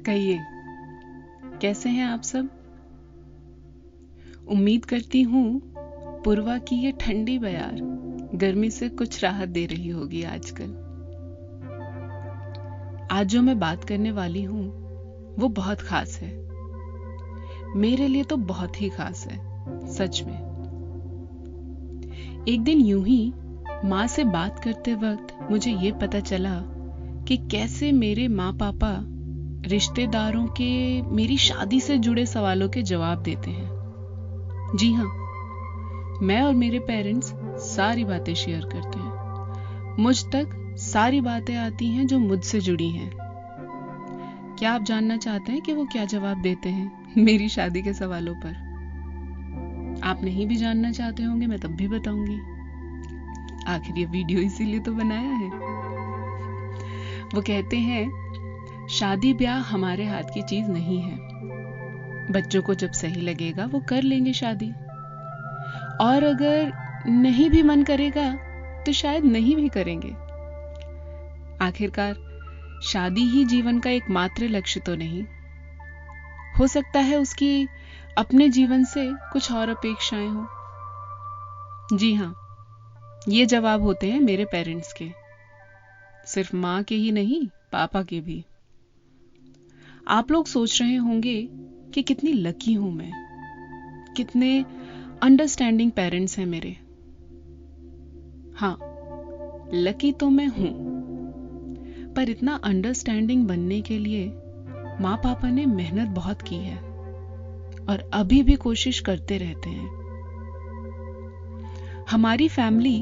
कहिए, कैसे हैं आप सब? उम्मीद करती हूँ पूर्वा की ये ठंडी बयार गर्मी से कुछ राहत दे रही होगी आजकल। आज जो मैं बात करने वाली हूँ वो बहुत खास है, मेरे लिए तो बहुत ही खास है, सच में। एक दिन यूं ही माँ से बात करते वक्त मुझे ये पता चला कि कैसे मेरे माँ पापा रिश्तेदारों के मेरी शादी से जुड़े सवालों के जवाब देते हैं। जी हाँ, मैं और मेरे पेरेंट्स सारी बातें शेयर करते हैं। मुझ तक सारी बातें आती हैं जो मुझसे जुड़ी हैं। क्या आप जानना चाहते हैं कि वो क्या जवाब देते हैं मेरी शादी के सवालों पर? आप नहीं भी जानना चाहते होंगे, मैं तब भी बताऊंगी। आखिर ये वीडियो इसीलिए तो बनाया है। वो कहते हैं, शादी ब्याह हमारे हाथ की चीज नहीं है। बच्चों को जब सही लगेगा वो कर लेंगे शादी, और अगर नहीं भी मन करेगा तो शायद नहीं भी करेंगे। आखिरकार शादी ही जीवन का एकमात्र लक्ष्य तो नहीं। हो सकता है उसकी अपने जीवन से कुछ और अपेक्षाएं हो। जी हाँ, ये जवाब होते हैं मेरे पेरेंट्स के, सिर्फ माँ के ही नहीं, पापा के भी। आप लोग सोच रहे होंगे कि कितनी लकी हूं मैं, कितने अंडरस्टैंडिंग पेरेंट्स हैं मेरे। हाँ, लकी तो मैं हूं, पर इतना अंडरस्टैंडिंग बनने के लिए माँ पापा ने मेहनत बहुत की है और अभी भी कोशिश करते रहते हैं। हमारी फैमिली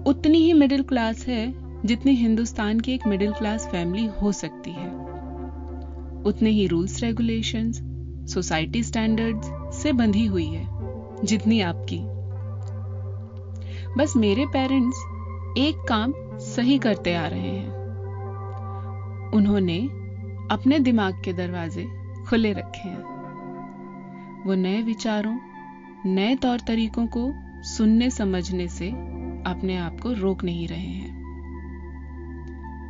उतनी ही मिडिल क्लास है जितनी हिंदुस्तान की एक मिडिल क्लास फैमिली हो सकती है। उतने ही रूल्स रेगुलेशंस, सोसाइटी स्टैंडर्ड्स से बंधी हुई है जितनी आपकी। बस मेरे पेरेंट्स एक काम सही करते आ रहे हैं। उन्होंने अपने दिमाग के दरवाजे खुले रखे हैं। वो नए विचारों, नए तौर तरीकों को सुनने समझने से अपने आप को रोक नहीं रहे हैं।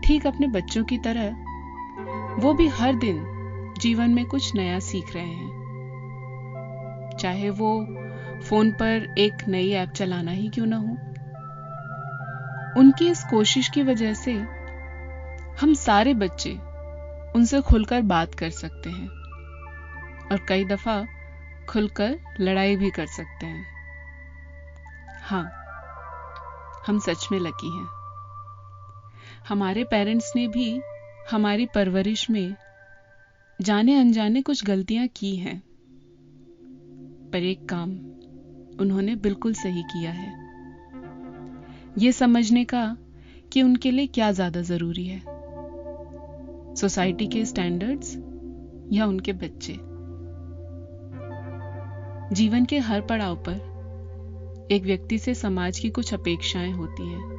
ठीक अपने बच्चों की तरह वो भी हर दिन जीवन में कुछ नया सीख रहे हैं, चाहे वो फोन पर एक नई ऐप चलाना ही क्यों ना हो। उनकी इस कोशिश की वजह से हम सारे बच्चे उनसे खुलकर बात कर सकते हैं और कई दफा खुलकर लड़ाई भी कर सकते हैं। हाँ, हम सच में लकी हैं। हमारे पेरेंट्स ने भी हमारी परवरिश में जाने अनजाने कुछ गलतियां की हैं, पर एक काम उन्होंने बिल्कुल सही किया है, ये समझने का कि उनके लिए क्या ज्यादा जरूरी है, सोसाइटी के स्टैंडर्ड्स या उनके बच्चे। जीवन के हर पड़ाव पर एक व्यक्ति से समाज की कुछ अपेक्षाएं होती हैं।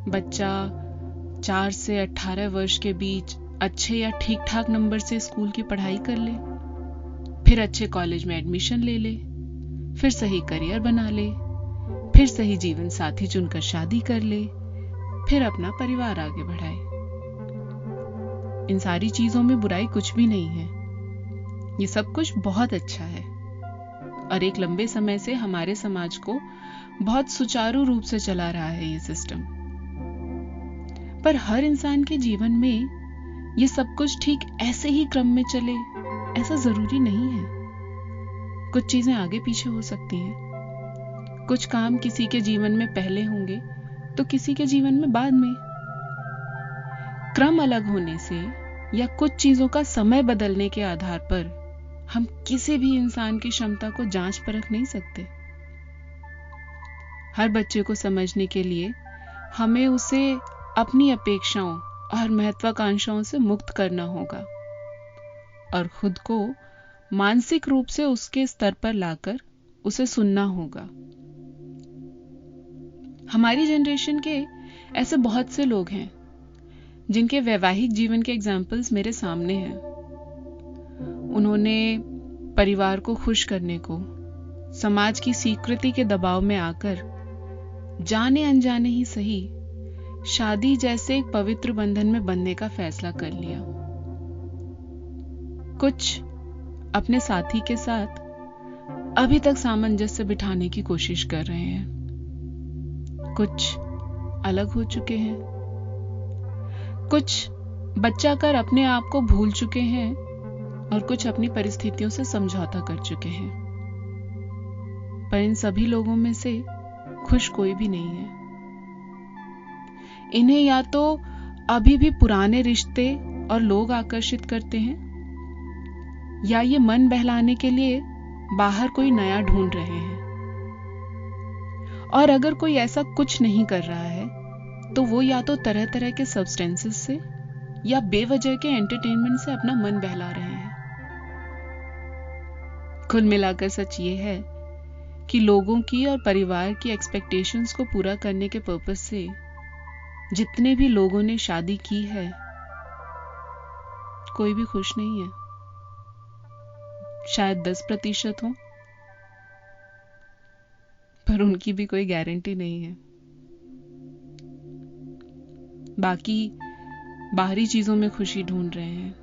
बच्चा 4 से 18 वर्ष के बीच अच्छे या ठीक ठाक नंबर से स्कूल की पढ़ाई कर ले, फिर अच्छे कॉलेज में एडमिशन ले ले, फिर सही करियर बना ले, फिर सही जीवन साथी चुनकर शादी कर ले, फिर अपना परिवार आगे बढ़ाए। इन सारी चीजों में बुराई कुछ भी नहीं है, ये सब कुछ बहुत अच्छा है और एक लंबे समय से हमारे समाज को बहुत सुचारू रूप से चला रहा है ये सिस्टम। पर हर इंसान के जीवन में ये सब कुछ ठीक ऐसे ही क्रम में चले, ऐसा जरूरी नहीं है। कुछ चीजें आगे पीछे हो सकती हैं। कुछ काम किसी के जीवन में पहले होंगे तो किसी के जीवन में बाद में। क्रम अलग होने से या कुछ चीजों का समय बदलने के आधार पर हम किसी भी इंसान की क्षमता को जांच परख नहीं सकते। हर बच्चे को समझने के लिए हमें उसे अपनी अपेक्षाओं और महत्वाकांक्षाओं से मुक्त करना होगा और खुद को मानसिक रूप से उसके स्तर पर लाकर उसे सुनना होगा। हमारी जनरेशन के ऐसे बहुत से लोग हैं जिनके वैवाहिक जीवन के एग्जाम्पल्स मेरे सामने हैं। उन्होंने परिवार को खुश करने को समाज की स्वीकृति के दबाव में आकर जाने अनजाने ही सही शादी जैसे एक पवित्र बंधन में बंधने का फैसला कर लिया। कुछ अपने साथी के साथ अभी तक सामंजस्य बिठाने की कोशिश कर रहे हैं, कुछ अलग हो चुके हैं, कुछ बच्चा कर अपने आप को भूल चुके हैं और कुछ अपनी परिस्थितियों से समझौता कर चुके हैं। पर इन सभी लोगों में से खुश कोई भी नहीं है। इन्हें या तो अभी भी पुराने रिश्ते और लोग आकर्षित करते हैं, या ये मन बहलाने के लिए बाहर कोई नया ढूंढ रहे हैं। और अगर कोई ऐसा कुछ नहीं कर रहा है तो वो या तो तरह तरह के सब्सटेंसेस से या बेवजह के एंटरटेनमेंट से अपना मन बहला रहे हैं। कुल मिलाकर सच ये है कि लोगों की और परिवार की एक्सपेक्टेशंस को पूरा करने के पर्पस से जितने भी लोगों ने शादी की है, कोई भी खुश नहीं है। शायद 10% हो, पर उनकी भी कोई गारंटी नहीं है। बाकी बाहरी चीजों में खुशी ढूंढ रहे हैं।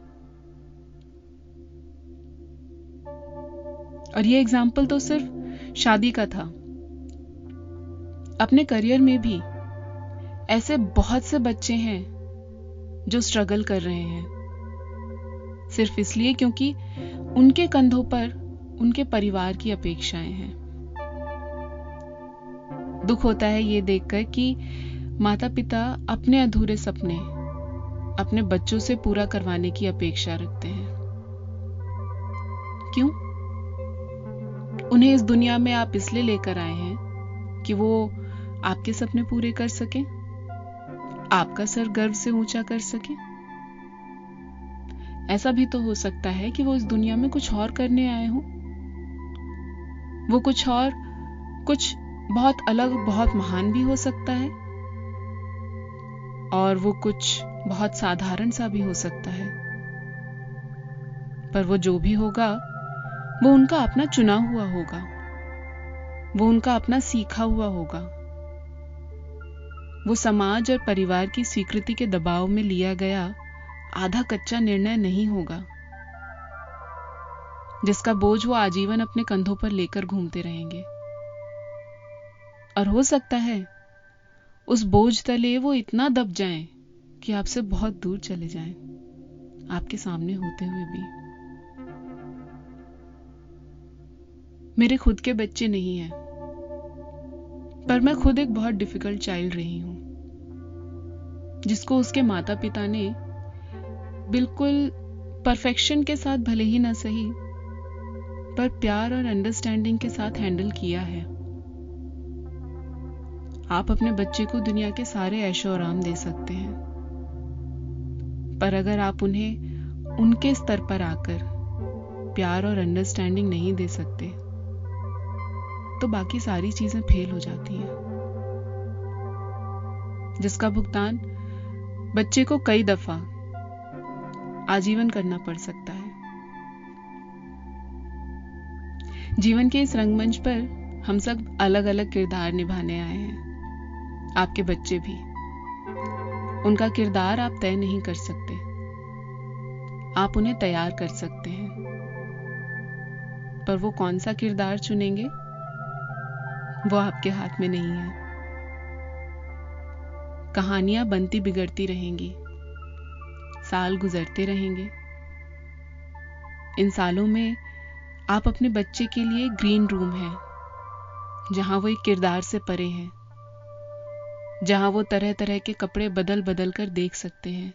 और ये एग्जाम्पल तो सिर्फ शादी का था। अपने करियर में भी ऐसे बहुत से बच्चे हैं जो स्ट्रगल कर रहे हैं, सिर्फ इसलिए क्योंकि उनके कंधों पर उनके परिवार की अपेक्षाएं हैं। दुख होता है ये देखकर कि माता पिता अपने अधूरे सपने अपने बच्चों से पूरा करवाने की अपेक्षा रखते हैं। क्यों? उन्हें इस दुनिया में आप इसलिए लेकर आए हैं कि वो आपके सपने पूरे कर सकें, आपका सर गर्व से ऊंचा कर सकें। ऐसा भी तो हो सकता है कि वो इस दुनिया में कुछ और करने आए हों। वो कुछ और, कुछ बहुत अलग, बहुत महान भी हो सकता है, और वो कुछ बहुत साधारण सा भी हो सकता है। पर वो जो भी होगा, वो उनका अपना चुना हुआ होगा, वो उनका अपना सीखा हुआ होगा। वो समाज और परिवार की स्वीकृति के दबाव में लिया गया आधा कच्चा निर्णय नहीं होगा, जिसका बोझ वो आजीवन अपने कंधों पर लेकर घूमते रहेंगे। और हो सकता है उस बोझ तले वो इतना दब जाएं कि आपसे बहुत दूर चले जाएं, आपके सामने होते हुए भी। मेरे खुद के बच्चे नहीं हैं, पर मैं खुद एक बहुत डिफिकल्ट चाइल्ड रही हूं, जिसको उसके माता पिता ने बिल्कुल परफेक्शन के साथ भले ही ना सही, पर प्यार और अंडरस्टैंडिंग के साथ हैंडल किया है। आप अपने बच्चे को दुनिया के सारे ऐशो आराम दे सकते हैं, पर अगर आप उन्हें उनके स्तर पर आकर प्यार और अंडरस्टैंडिंग नहीं दे सकते, तो बाकी सारी चीजें फेल हो जाती हैं, जिसका भुगतान बच्चे को कई दफा आजीवन करना पड़ सकता है। जीवन के इस रंगमंच पर हम सब अलग अलग किरदार निभाने आए हैं, आपके बच्चे भी। उनका किरदार आप तय नहीं कर सकते, आप उन्हें तैयार कर सकते हैं, पर वो कौन सा किरदार चुनेंगे वो आपके हाथ में नहीं है। कहानियां बनती बिगड़ती रहेंगी, साल गुजरते रहेंगे। इन सालों में आप अपने बच्चे के लिए ग्रीन रूम है, जहां वो एक किरदार से परे हैं, जहां वो तरह तरह के कपड़े बदल बदल कर देख सकते हैं,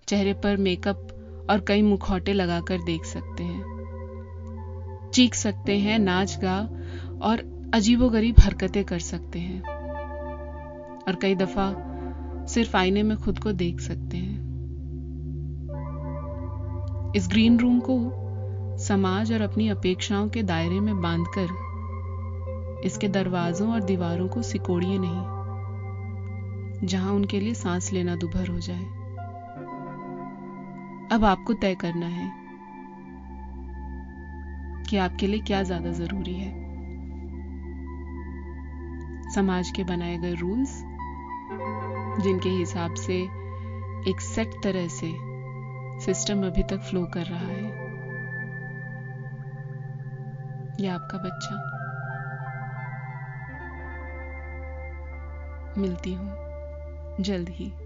चेहरे पर मेकअप और कई मुखौटे लगाकर देख सकते हैं, चीख सकते हैं, नाच गा और अजीबोगरीब हरकतें कर सकते हैं, और कई दफा सिर्फ आईने में खुद को देख सकते हैं। इस ग्रीन रूम को समाज और अपनी अपेक्षाओं के दायरे में बांधकर इसके दरवाजों और दीवारों को सिकोड़िए नहीं, जहां उनके लिए सांस लेना दुभर हो जाए। अब आपको तय करना है कि आपके लिए क्या ज्यादा जरूरी है, समाज के बनाए गए रूल्स, जिनके हिसाब से एक सेट तरह से सिस्टम अभी तक फ्लो कर रहा है। या आपका बच्चा। मिलती हूँ जल्द ही।